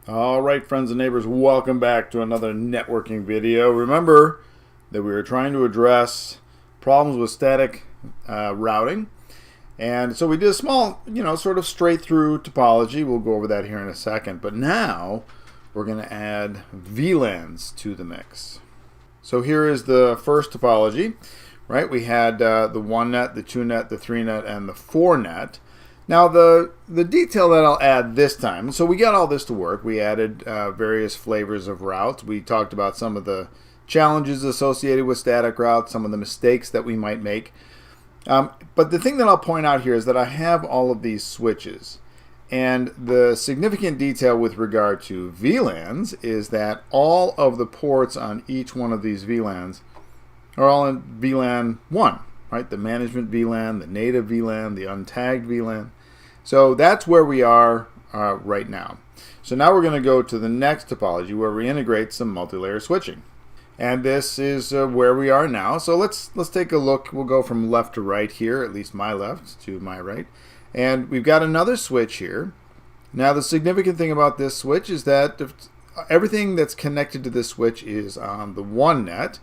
All right, friends and neighbors, welcome back to another networking video. Remember that we were trying to address problems with static routing. And so we did a small, sort of straight through topology. We'll go over that here in a second. But now we're going to add VLANs to the mix. So here is the first topology, right? We had the 1net, the 2net, the 3net, and the 4net. Now the detail that I'll add this time, so we got all this to work. We added various flavors of routes. We talked about some of the challenges associated with static routes, some of the mistakes that we might make. But the thing that I'll point out here is that I have all of these switches. And the significant detail with regard to VLANs is that all of the ports on each one of these VLANs are all in VLAN 1, right? The management VLAN, the native VLAN, the untagged VLAN. So that's where we are right now. So now we're going to go to the next topology where we integrate some multi-layer switching. And this is where we are now. So let's take a look. We'll go from left to right here, at least my left to my right. And we've got another switch here. Now the significant thing about this switch is that everything that's connected to this switch is on the 1net.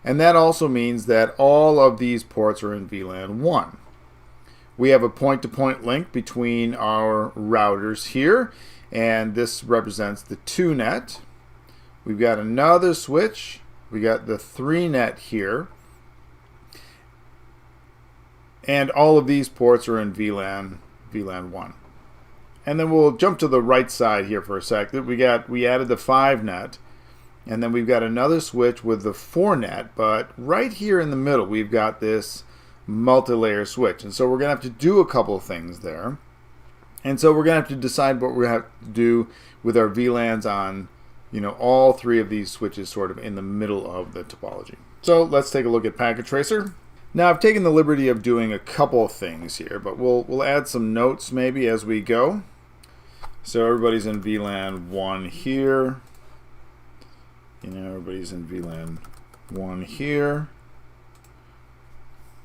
And that also means that all of these ports are in VLAN 1. We have a point-to-point link between our routers here, and this represents the 2net. We've got another switch. We got the 3net here. And all of these ports are in VLAN 1. And then we'll jump to the right side here for a second. We added the 5net. And then we've got another switch with the 4net, but right here in the middle we've got this multi-layer switch. And so we're going to have to do a couple of things there. And so we're going to have to decide what we have to do with our VLANs on, all three of these switches sort of in the middle of the topology. So let's take a look at Packet Tracer. Now I've taken the liberty of doing a couple of things here, but we'll add some notes maybe as we go. So everybody's in VLAN 1 here. Everybody's in VLAN 1 here.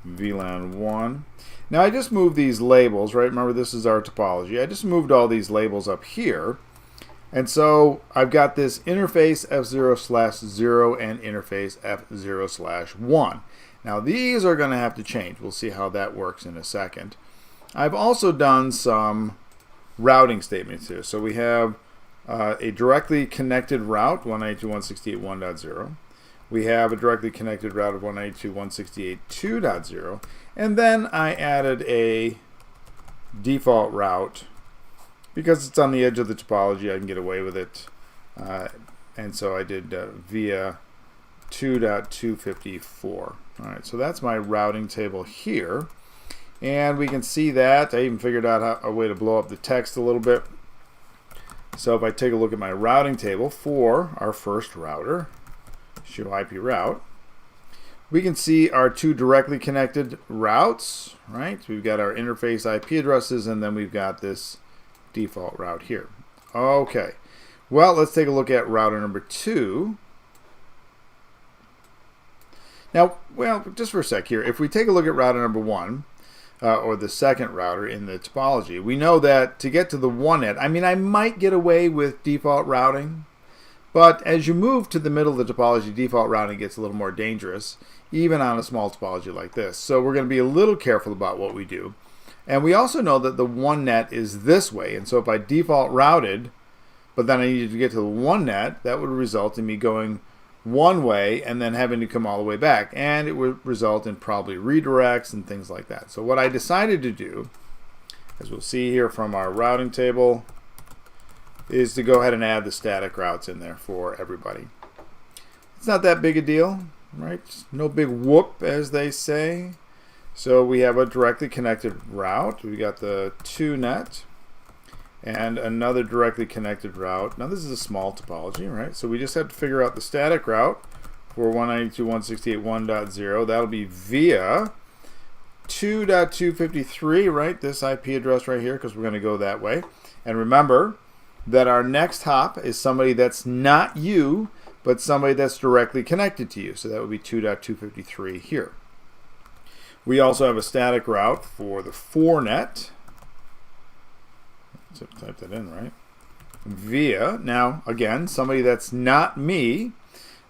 VLAN 1. Now I just moved these labels, right? Remember, this is our topology. I just moved all these labels up here. And so I've got this interface F0/0 and interface F0/1. Now these are going to have to change. We'll see how that works in a second. I've also done some routing statements here. So we have a directly connected route, 192.168.1.0. We have a directly connected route of 192.168.2.0. And then I added a default route. Because it's on the edge of the topology, I can get away with it. And so I did via 2.254. All right, so that's my routing table here. And we can see that. I even figured out a way to blow up the text a little bit. So if I take a look at my routing table for our first router, show IP route, we can see our two directly connected routes, right? We've got our interface IP addresses, and then we've got this default route here. Okay, well, let's take a look at router number 2. Now, well, just for a sec here, if we take a look at router number 1, or the second router in the topology, we know that to get to the 1net, I might get away with default routing, but as you move to the middle of the topology, default routing gets a little more dangerous, even on a small topology like this. So we're going to be a little careful about what we do. And we also know that the 1net is this way, and so if I default routed, but then I needed to get to the 1net, that would result in me going one way and then having to come all the way back, and it would result in probably redirects and things like that. So what I decided to do, as we'll see here from our routing table, is to go ahead and add the static routes in there for everybody. It's not that big a deal, right? No big whoop, as they say. So we have a directly connected route. We got the 2net and another directly connected route. Now this is a small topology, right? So we just have to figure out the static route for 192.168.1.0. That'll be via 2.253, right? This IP address right here, because we're going to go that way. And remember that our next hop is somebody that's not you, but somebody that's directly connected to you. So that would be 2.253 here. We also have a static route for the 4net. So type that in, right? via, now again, somebody that's not me,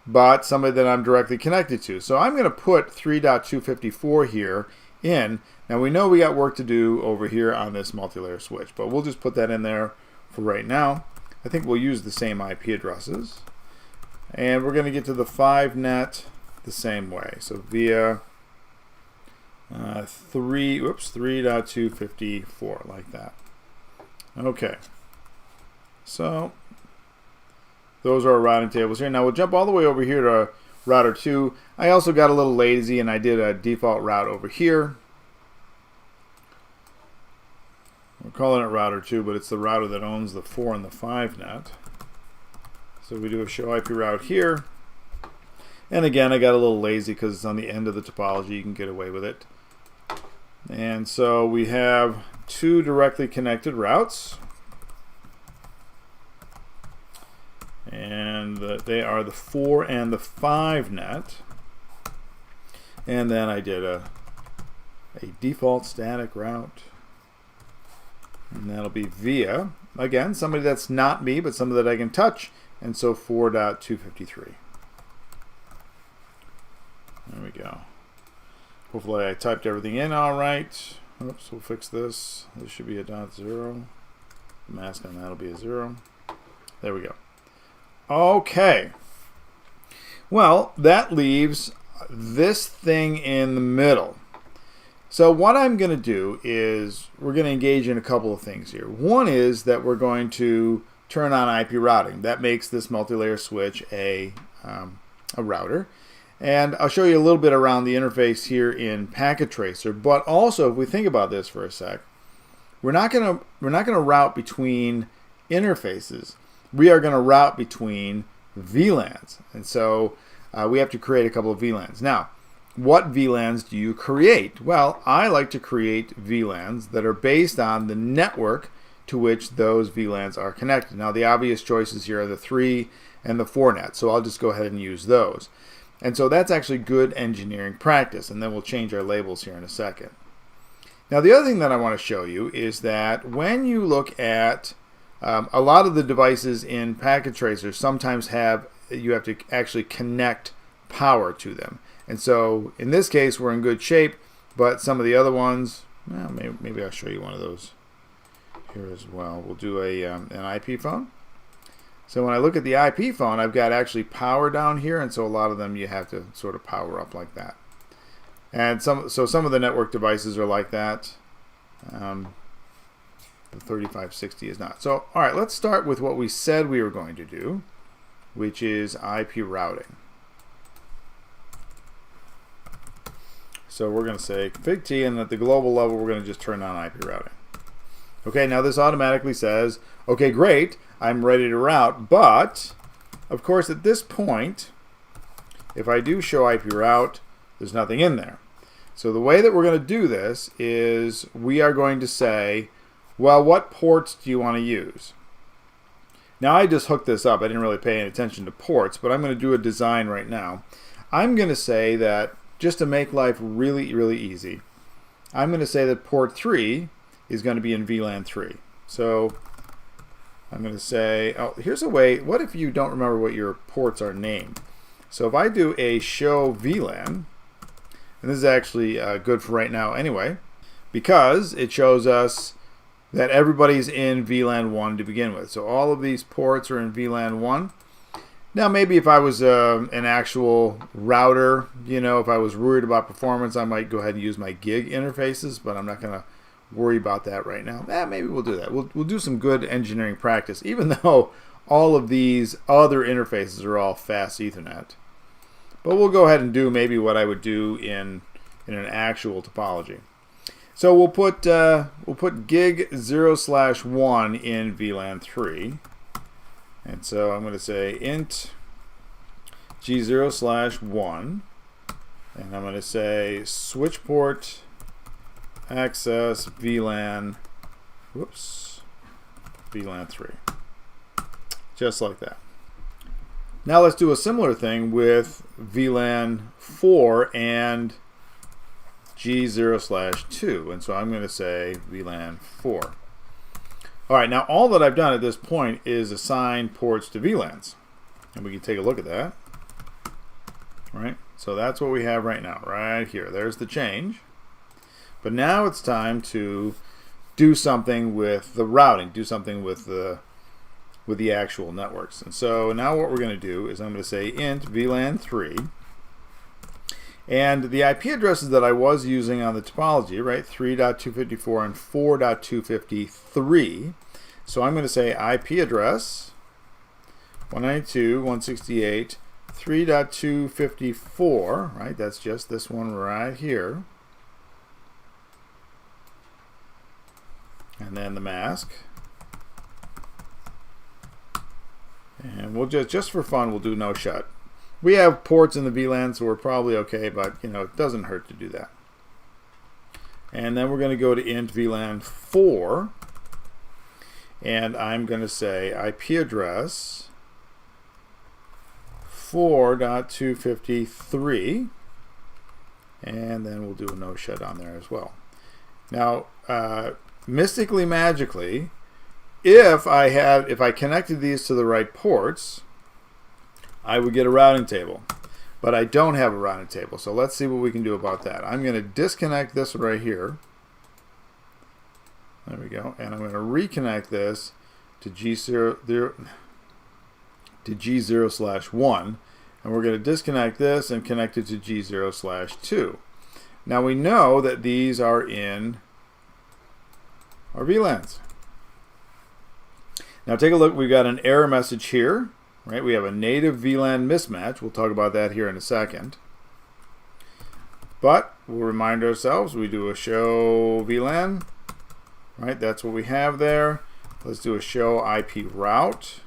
but somebody that I'm directly connected to. So I'm going to put 3.254 here in. Now we know we got work to do over here on this multi-layer switch, but we'll just put that in there for right now. I think we'll use the same IP addresses. And we're going to get to the 5net the same way. So via 3.254 like that. Okay. So those are our routing tables here. Now we'll jump all the way over here to router 2. I also got a little lazy and I did a default route over here. We're calling it router 2, but it's the router that owns the 4 and the 5 net. So we do a show IP route here. And again, I got a little lazy because it's on the end of the topology. You can get away with it. And so we have 2 directly connected routes. And they are the 4 and the 5 net. And then I did a default static route. And that'll be via, again, somebody that's not me, but somebody that I can touch. And so 4.253. There we go. Hopefully I typed everything in all right. Oops, we'll fix this. This should be a .0. The mask on that will be a 0. There we go. Okay. Well, that leaves this thing in the middle. So what I'm going to do is we're going to engage in a couple of things here. One is that we're going to turn on IP routing. That makes this multi-layer switch a router. And I'll show you a little bit around the interface here in Packet Tracer. But also, if we think about this for a sec, we're not going to route between interfaces. We are going to route between VLANs. And so we have to create a couple of VLANs. Now, what VLANs do you create? Well, I like to create VLANs that are based on the network to which those VLANs are connected. Now, the obvious choices here are the 3 and the 4 net. So I'll just go ahead and use those. And so that's actually good engineering practice. And then we'll change our labels here in a second. Now, the other thing that I want to show you is that when you look at a lot of the devices in Packet Tracer sometimes you have to actually connect power to them. And so in this case, we're in good shape, but some of the other ones, well, maybe I'll show you one of those here as well. We'll do an IP phone. So when I look at the IP phone, I've got actually power down here, and so a lot of them you have to sort of power up like that. And some of the network devices are like that. The 3560 is not. So, all right, let's start with what we said we were going to do, which is IP routing. So we're going to say config T, and at the global level, we're going to just turn on IP routing. Okay, now this automatically says, okay, great, I'm ready to route, but of course at this point, if I do show IP route, there's nothing in there. So the way that we're going to do this is we are going to say, well, what ports do you want to use? Now I just hooked this up. I didn't really pay any attention to ports, but I'm going to do a design right now. I'm going to say that just to make life really, really easy, I'm going to say that port 3 is going to be in VLAN 3. So I'm going to say, oh, here's a way. What if you don't remember what your ports are named? So if I do a show VLAN, and this is actually good for right now anyway, because it shows us that everybody's in VLAN 1 to begin with. So all of these ports are in VLAN 1. Now maybe if I was an actual router, if I was worried about performance, I might go ahead and use my gig interfaces, but I'm not going to worry about that right now. Maybe we'll do that. We'll do some good engineering practice, even though all of these other interfaces are all fast Ethernet. But we'll go ahead and do maybe what I would do in an actual topology. So we'll put gig 0/1 in VLAN 3. And so I'm going to say int g0/1, and I'm going to say switch port access VLAN, VLAN 3, just like that. Now let's do a similar thing with VLAN 4 and g0/2, and so I'm going to say VLAN 4. All right, now all that I've done at this point is assign ports to VLANs. And we can take a look at that. All right, so that's what we have right now, right here. There's the change. But now it's time to do something with the routing, do something with the actual networks. And so now what we're going to do is I'm going to say int VLAN 3. And the IP addresses that I was using on the topology, right, 3.254 and 4.253. So I'm going to say IP address 192.168, 3.254, right, that's just this one right here. And then the mask. And we'll just for fun, we'll do no shut. We have ports in the VLAN, so we're probably okay, but you know, it doesn't hurt to do that. And then we're going to go to int VLAN 4, and I'm going to say IP address 4.253, and then we'll do a no shut on there as well. Now, mystically, magically, if I connected these to the right ports, I would get a routing table, but I don't have a routing table. So let's see what we can do about that. I'm going to disconnect this right here. There we go. And I'm going to reconnect this to G0/1. And we're going to disconnect this and connect it to G0/2. Now we know that these are in our VLANs. Now take a look. We've got an error message here. Right, we have a native VLAN mismatch. We'll talk about that here in a second. But we'll remind ourselves, we do a show VLAN. Right, that's what we have there. Let's do a show IP route.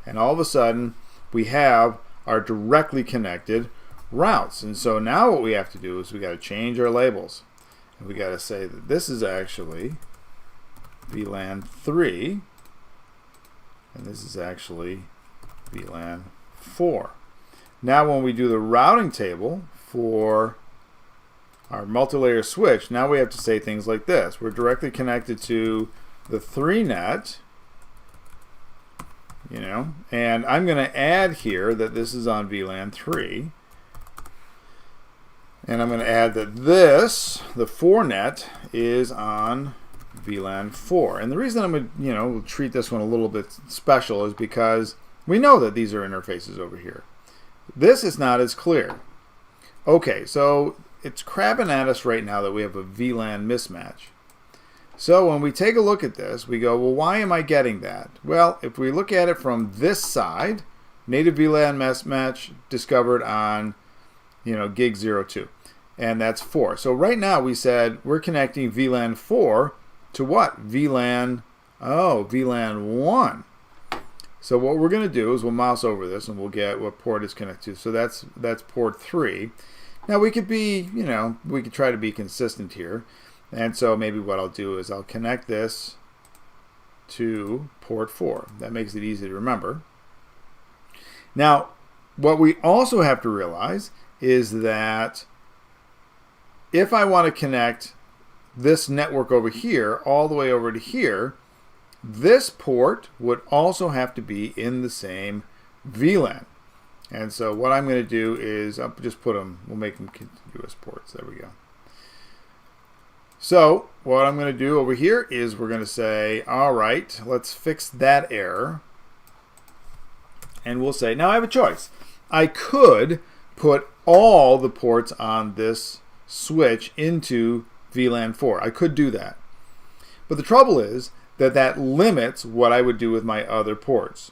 And all of a sudden, we have our directly connected routes. And so now what we have to do is we got to change our labels. And we got to say that this is actually VLAN 3. And this is actually VLAN 4. Now when we do the routing table for our multi-layer switch, now we have to say things like this. We're directly connected to the 3net, you know, and I'm going to add here that this is on VLAN 3. And I'm going to add that this, the 4net, is on VLAN 4. And the reason I'm going to, you know, treat this one a little bit special is because we know that these are interfaces over here. This is not as clear. Okay, so it's crabbing at us right now that we have a VLAN mismatch. So when we take a look at this, we go, well, why am I getting that? Well, if we look at it from this side, native VLAN mismatch discovered on, you know, gig 02. And that's 4. So right now we said we're connecting VLAN 4 to what? VLAN 1. So what we're going to do is we'll mouse over this and we'll get what port is connected to. So that's port 3. Now we could be, you know, we could try to be consistent here. And so maybe what I'll do is I'll connect this to port 4. That makes it easy to remember. Now, what we also have to realize is that if I want to connect this network over here all the way over to here, this port would also have to be in the same VLAN. And so what I'm going to do is I'll just put them, we'll make them contiguous ports. There we go. So what I'm going to do over here is we're going to say, all right, let's fix that error. And we'll say, now I have a choice. I could put all the ports on this switch into VLAN 4. I could do that. But the trouble is that limits what I would do with my other ports.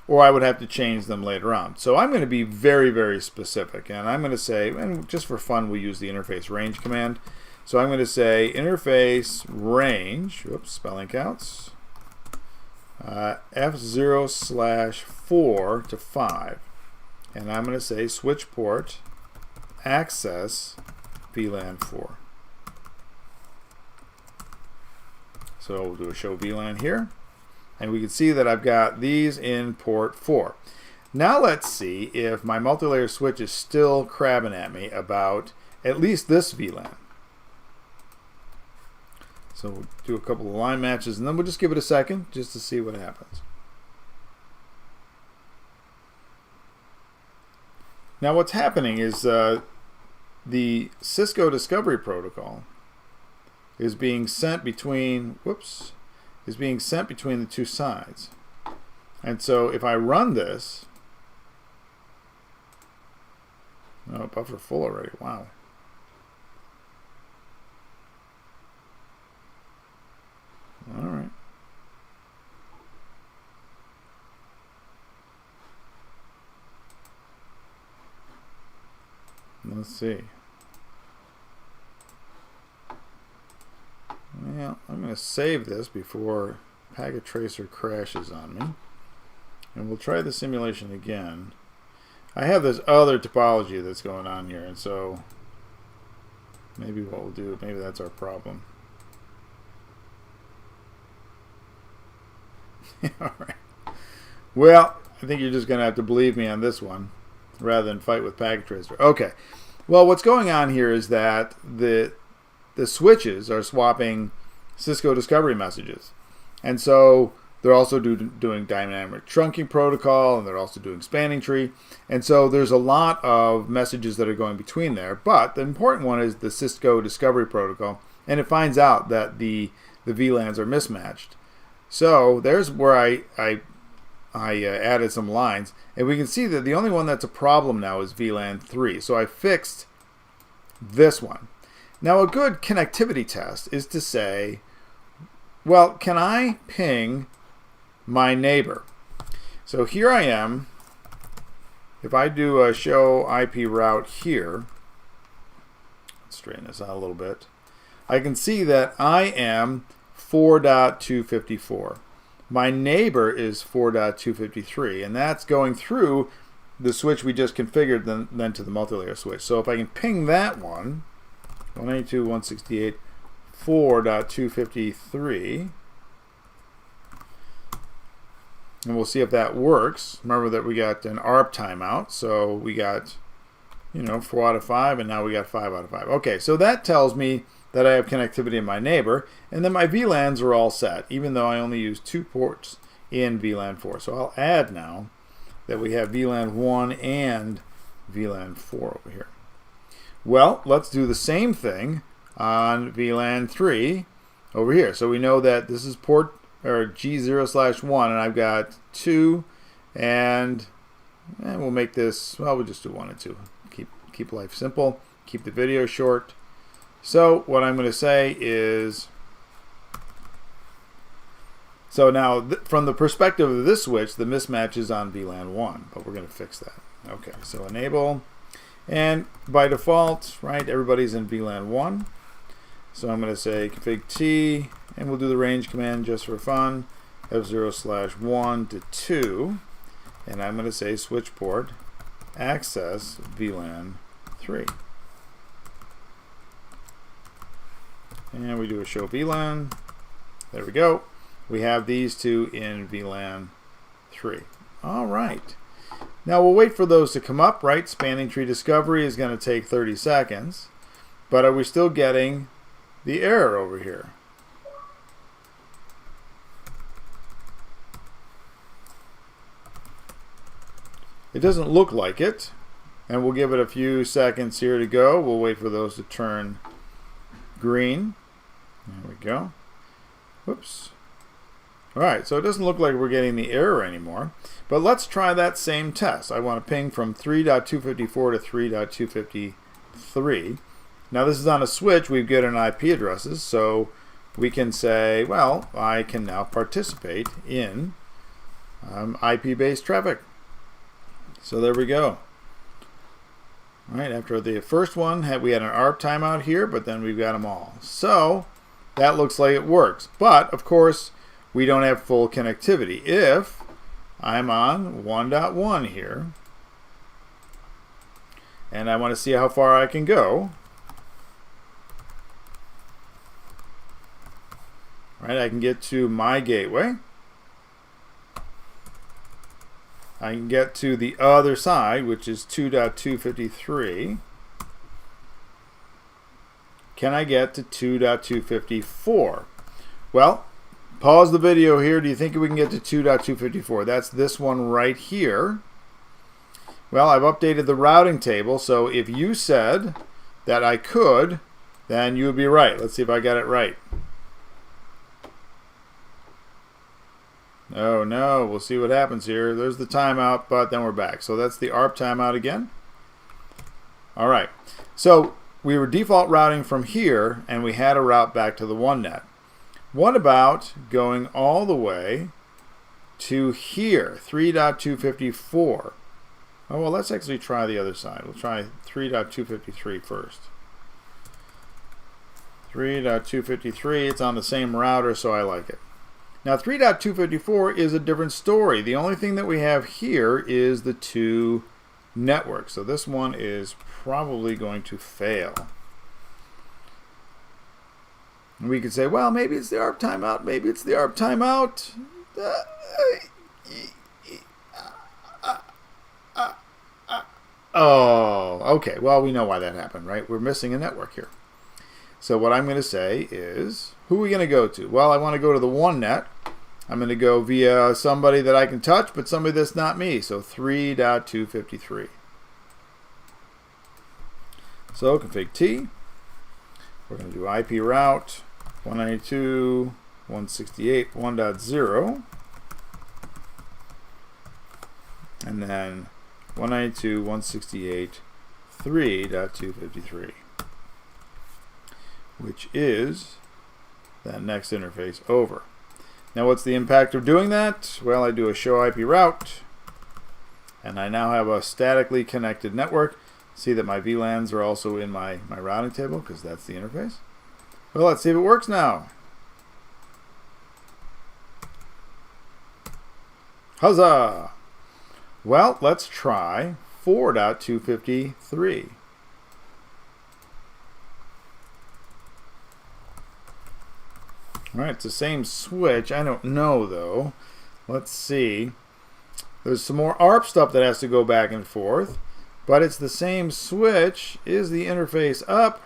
Or I would have to change them later on. So I'm going to be very, very specific. And I'm going to say, and just for fun, we'll use the interface range command. So I'm going to say interface range, oops, spelling counts, F0/4 to 5. And I'm going to say switch port access VLAN 4. So we'll do a show VLAN here. And we can see that I've got these in port 4. Now let's see if my multi-layer switch is still crabbing at me about at least this VLAN. So we'll do a couple of line matches, and then we'll just give it a second just to see what happens. Now what's happening is the Cisco Discovery Protocol is being sent between, the two sides. And so if I run this, oh, buffer full already, wow. All right. Let's see. Well, I'm going to save this before Packet Tracer crashes on me. And we'll try the simulation again. I have this other topology that's going on here, and so maybe what we'll do, maybe that's our problem. Alright. Well, I think you're just going to have to believe me on this one rather than fight with Packet Tracer. Okay. Well, what's going on here is that the switches are swapping Cisco Discovery messages. And so they're also doing dynamic trunking protocol, and they're also doing spanning tree. And so there's a lot of messages that are going between there. But the important one is the Cisco Discovery Protocol, and it finds out that the VLANs are mismatched. So there's where I added some lines, and we can see that the only one that's a problem now is VLAN 3. So I fixed this one. Now a good connectivity test is to say, well, can I ping my neighbor? So here I am. If I do a show IP route here, let's straighten this out a little bit, I can see that I am 4.254. My neighbor is 4.253, and that's going through the switch we just configured then to the multi-layer switch. So if I can ping that one, 192.168.4.253, and we'll see if that works. Remember that we got an ARP timeout, so we got 4 out of 5, and now we got 5 out of 5. Okay, so that tells me that I have connectivity in my neighbor, and then my VLANs are all set, even though I only use 2 ports in VLAN 4. So I'll add now that we have VLAN 1 and VLAN 4 over here. Well, let's do the same thing on VLAN 3 over here. So we know that this is port or G0/1, and I've got 2, and we'll make this, well, we'll just do 1 and 2. Keep life simple, keep the video short. So what I'm going to say is, so now from the perspective of this switch, the mismatch is on VLAN 1, but we're going to fix that. Okay, so enable, and by default, right, everybody's in VLAN 1. So I'm going to say config T, and we'll do the range command just for fun, F0/1 to 2, and I'm going to say switch port access VLAN 3. And we do a show VLAN. There we go. We have these two in VLAN 3. All right. Now we'll wait for those to come up, right? Spanning tree discovery is going to take 30 seconds. But are we still getting the error over here? It doesn't look like it. And we'll give it a few seconds here to go. We'll wait for those to turn green. There we go. Whoops. Alright, so it doesn't look like we're getting the error anymore. But let's try that same test. I want to ping from 3.254 to 3.253. Now this is on a switch. We've got an IP addresses, so we can say, well, I can now participate in IP-based traffic. So there we go. All right, after the first one, we had an ARP timeout here, but then we've got them all. So that looks like it works. But, of course, we don't have full connectivity. If I'm on 1.1 here, and I want to see how far I can go, right, I can get to my gateway. I can get to the other side, which is 2.253. Can I get to 2.254? Well, pause the video here. Do you think we can get to 2.254? That's this one right here. Well, I've updated the routing table, so if you said that I could, then you would be right. Let's see if I got it right. Oh no, we'll see what happens here. There's the timeout, but then we're back. So that's the ARP timeout again. All right, so we were default routing from here, and we had a route back to the one net. What about going all the way to here, 3.254? Oh, well, let's actually try the other side. We'll try 3.253 first. 3.253, it's on the same router, so I like it. Now, 3.254 is a different story. The only thing that we have here is the two networks. So this one is probably going to fail. And we could say, well, maybe it's the ARP timeout. Maybe it's the ARP timeout. Oh, okay. Well, we know why that happened, right? We're missing a network here. So what I'm going to say is, who are we going to go to? Well, I want to go to the one net. I'm going to go via somebody that I can touch, but somebody that's not me. So 3.253. So config T. We're going to do IP route 192.168.1.0. And then 192.168.3.253. Which is that next interface over. Now what's the impact of doing that? Well, I do a show IP route, and I now have a statically connected network. See that my VLANs are also in my routing table because that's the interface. Well, let's see if it works now. Huzzah! Well, let's try 4.253. Alright, it's the same switch. I don't know, though. Let's see. There's some more ARP stuff that has to go back and forth. But it's the same switch. Is the interface up?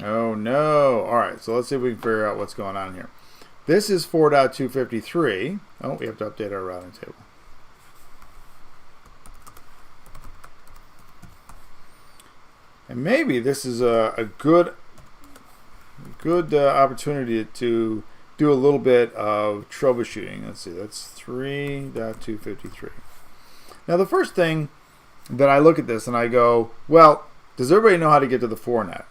Oh, no. Alright, so let's see if we can figure out what's going on here. This is 4.253. Oh, we have to update our routing table. And maybe this is a good opportunity to do a little bit of troubleshooting. Let's see, that's 3.253. Now the first thing that I look at this and I go, well, does everybody know how to get to the 4net?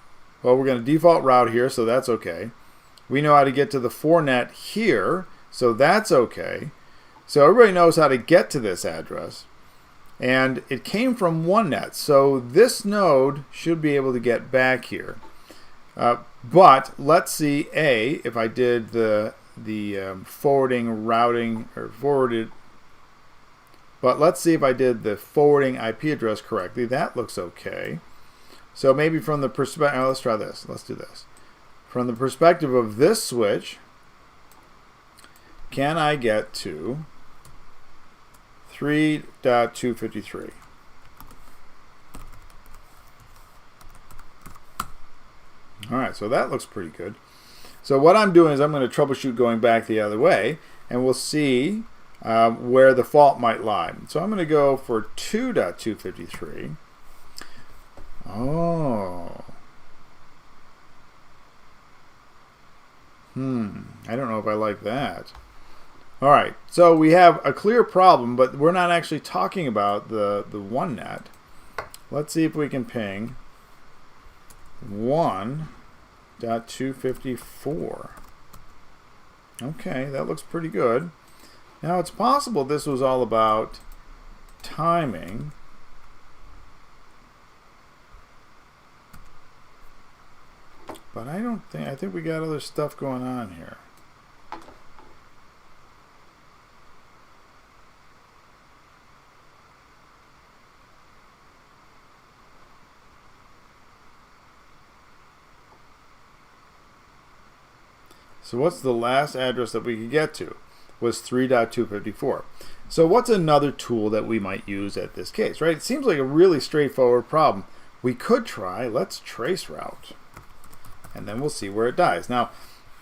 Well, we're going to default route here, so that's okay. We know how to get to the 4net here, so that's okay. So everybody knows how to get to this address. And it came from one net, so this node should be able to get back here. But let's see, if I did the forwarding routing or forwarded. But let's see if I did the forwarding IP address correctly. That looks okay. So maybe from the perspective, let's try this. Let's do this. From the perspective of this switch, can I get to 3.253? Alright, so that looks pretty good. So what I'm doing is I'm going to troubleshoot going back the other way, and we'll see where the fault might lie. So I'm going to go for 2.253. Oh. I don't know if I like that. Alright, so we have a clear problem, but we're not actually talking about the one net. Let's see if we can ping 1.254. Okay, that looks pretty good. Now it's possible this was all about timing. But I think we got other stuff going on here. So what's the last address that we could get to? Was 3.254. So what's another tool that we might use at this case, right? It seems like a really straightforward problem. We could try, let's trace route. and then we'll see where it dies. Now,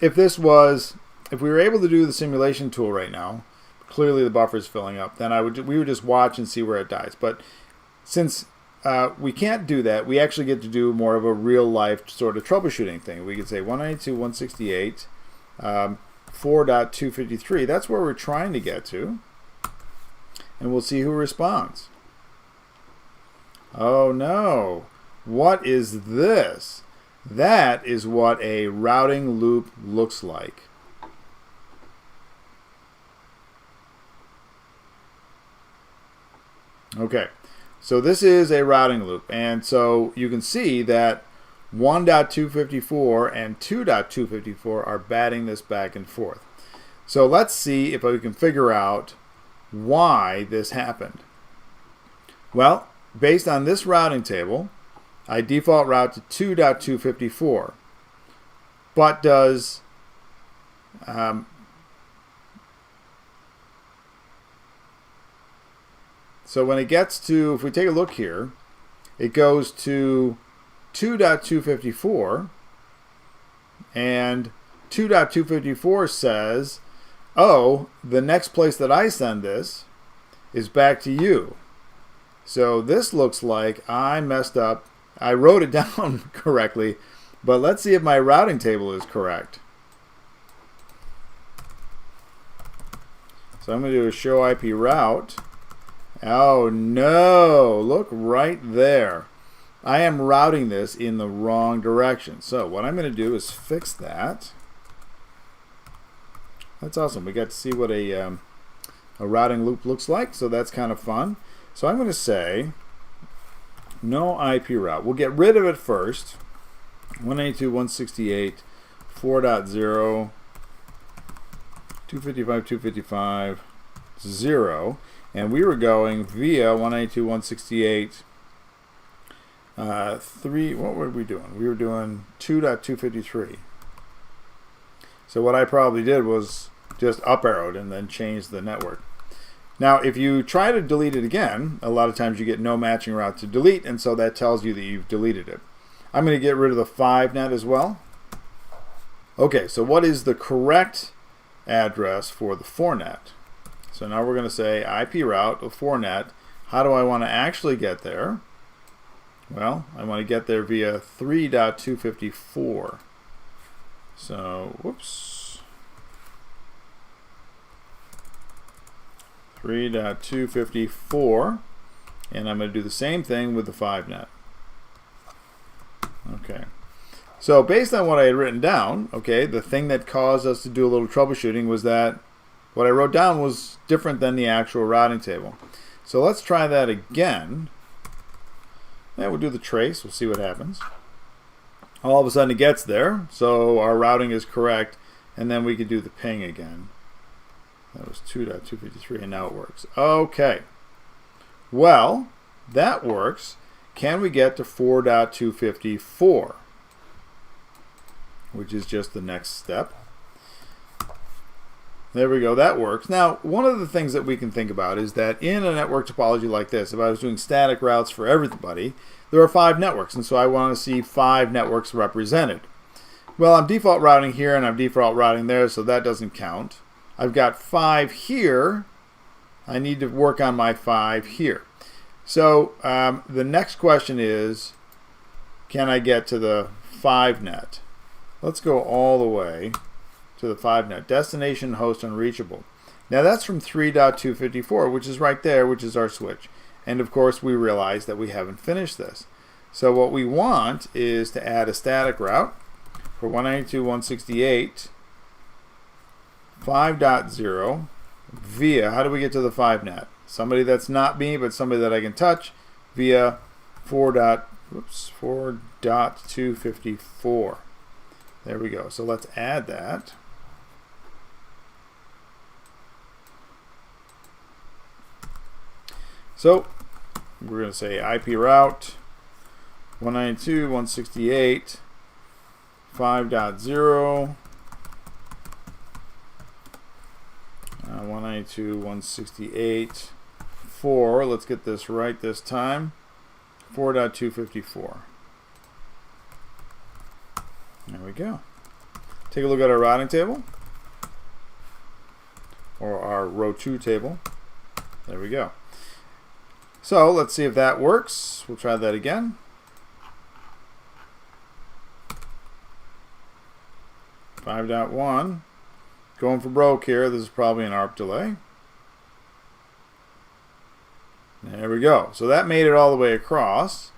if we were able to do the simulation tool right now, clearly the buffer is filling up, then we would just watch and see where it dies. But since we can't do that, we actually get to do more of a real-life sort of troubleshooting thing. We could say 192.168, 4.253. That's where we're trying to get to. And we'll see who responds. Oh no. What is this? That is what a routing loop looks like. Okay. So this is a routing loop, and so you can see that 1.254 and 2.254 are batting this back and forth. So let's see if we can figure out why this happened. Well, based on this routing table, I default route to 2.254, but does so when it gets to, if we take a look here, it goes to 2.254, and 2.254 says, oh, the next place that I send this is back to you. So this looks like I messed up. I wrote it down correctly, but let's see if my routing table is correct. So I'm going to do a show IP route. Oh no, look right there. I am routing this in the wrong direction. So what I'm going to do is fix that. That's awesome. We got to see what a routing loop looks like, so that's kind of fun. So I'm going to say no IP route. We'll get rid of it first. 192.168, 4.0, 255, 0. And we were going via 192.168, 3, what were we doing? We were doing 2.253. So what I probably did was just up arrowed and then changed the network. Now, if you try to delete it again, a lot of times you get no matching route to delete, and so that tells you that you've deleted it. I'm going to get rid of the 5net as well. Okay, so what is the correct address for the 4net? So now we're going to say IP route of 4net. How do I want to actually get there? Well, I want to get there via 3.254. So, whoops. 3.254. And I'm going to do the same thing with the 5net. Okay. So based on what I had written down, okay, the thing that caused us to do a little troubleshooting was that what I wrote down was different than the actual routing table. So let's try that again. Yeah, we'll do the trace. We'll see what happens. All of a sudden it gets there, so our routing is correct, and then we could do the ping again. That was 2.253, and now it works. Okay. Well, that works. Can we get to 4.254? Which is just the next step. There we go, that works. Now, one of the things that we can think about is that in a network topology like this, if I was doing static routes for everybody, there are 5 networks, and so I want to see 5 networks represented. Well, I'm default routing here, and I'm default routing there, so that doesn't count. I've got 5 here. I need to work on my 5 here. So the next question is, can I get to the 5net? Let's go all the way to the 5net. Destination host unreachable. Now that's from 3.254, which is right there, which is our switch. And of course we realize that we haven't finished this. So what we want is to add a static route for 192.168 5.0 via, how do we get to the 5net? Somebody that's not me, but somebody that I can touch via 4.254. There we go. So let's add that. So we're going to say IP route 192.168 5.0 192.168 4. Let's get this right this time. 4.254. There There we go. Take a look at our routing table, or our row 2 table. There we go. So let's see if that works. We'll try that again. .1. Going for broke here. This is probably an ARP delay. There we go. So that made it all the way across.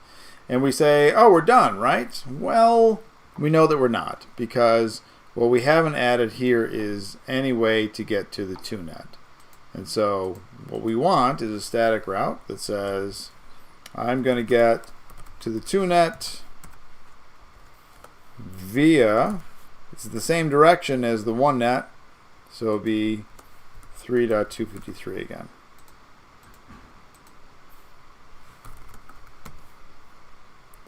And we say, oh, we're done, right? Well, we know that we're not, because what we haven't added here is any way to get to the 2net. And so what we want is a static route that says, I'm going to get to the 2net via, it's the same direction as the 1net, so it'll be 3.253 again.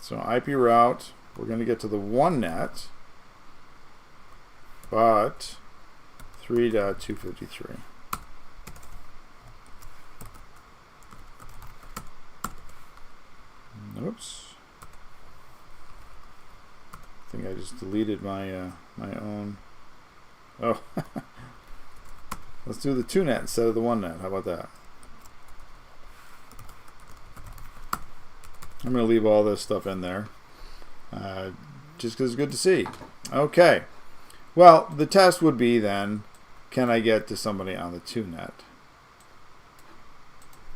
So IP route, we're going to get to the 1net, but 3.253. Oops. I think I just deleted my my own. Oh, let's do the 2net instead of the 1net. How about that? I'm going to leave all this stuff in there, just because it's good to see. Okay. Well, the test would be then, can I get to somebody on the 2net?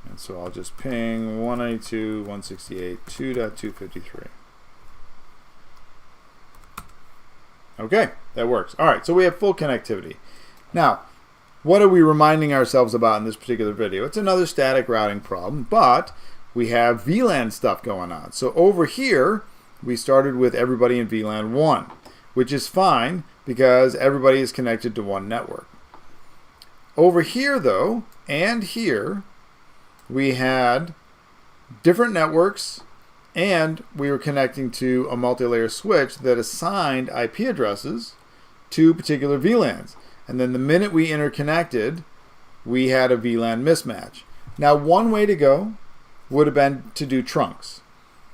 And so I'll just ping 192.168.2.253. Okay, that works. All right, so we have full connectivity. Now, what are we reminding ourselves about in this particular video? It's another static routing problem, but we have VLAN stuff going on. So over here, we started with everybody in VLAN 1, which is fine because everybody is connected to one network. Over here, though, and here, we had different networks, and we were connecting to a multi-layer switch that assigned IP addresses to particular VLANs. And then the minute we interconnected, we had a VLAN mismatch. Now, one way to go would have been to do trunks,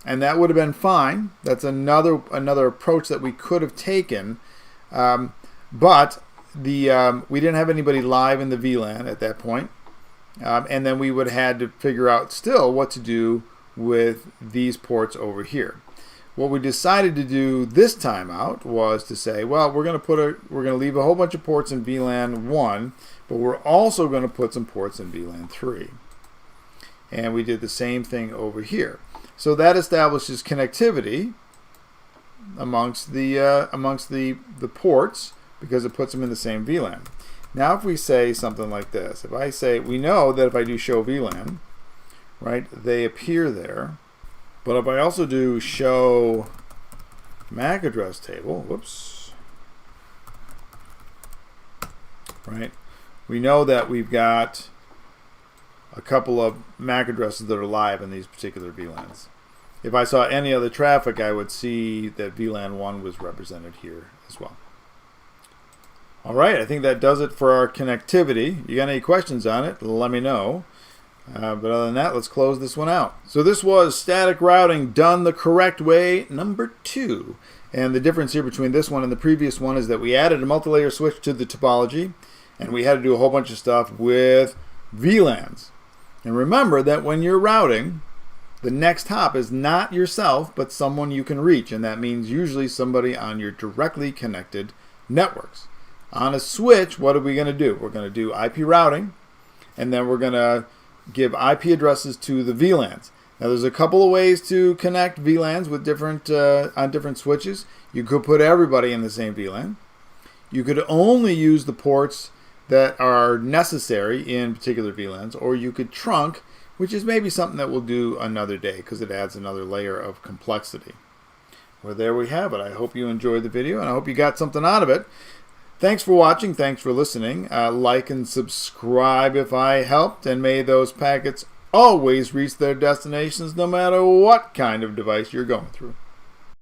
and that would have been fine. That's another approach that we could have taken, but we didn't have anybody live in the VLAN at that point, and then we would have had to figure out still what to do with these ports over here. What we decided to do this time out was to say, well, we're going to leave a whole bunch of ports in VLAN 1, but we're also going to put some ports in VLAN 3. And we did the same thing over here. So that establishes connectivity amongst the ports because it puts them in the same VLAN. Now if we say something like this, if I say, we know that if I do show VLAN, right, they appear there. But if I also do show MAC address table, whoops, right, we know that we've got a couple of MAC addresses that are live in these particular VLANs. If I saw any other traffic, I would see that VLAN 1 was represented here as well. All right, I think that does it for our connectivity. You got any questions on it, let me know. But other than that, let's close this one out. So this was static routing done the correct way, number 2. And the difference here between this one and the previous one is that we added a multi-layer switch to the topology, and we had to do a whole bunch of stuff with VLANs. And remember that when you're routing, the next hop is not yourself, but someone you can reach. And that means usually somebody on your directly connected networks. On a switch, what are we going to do? We're going to do IP routing, and then we're going to give IP addresses to the VLANs. Now there's a couple of ways to connect VLANs with different on different switches. You could put everybody in the same VLAN. You could only use the ports that are necessary in particular VLANs, or you could trunk, which is maybe something that we'll do another day because it adds another layer of complexity. Well, there we have it. I hope you enjoyed the video, and I hope you got something out of it. Thanks for watching. Thanks for listening. Like and subscribe if I helped, and may those packets always reach their destinations no matter what kind of device you're going through.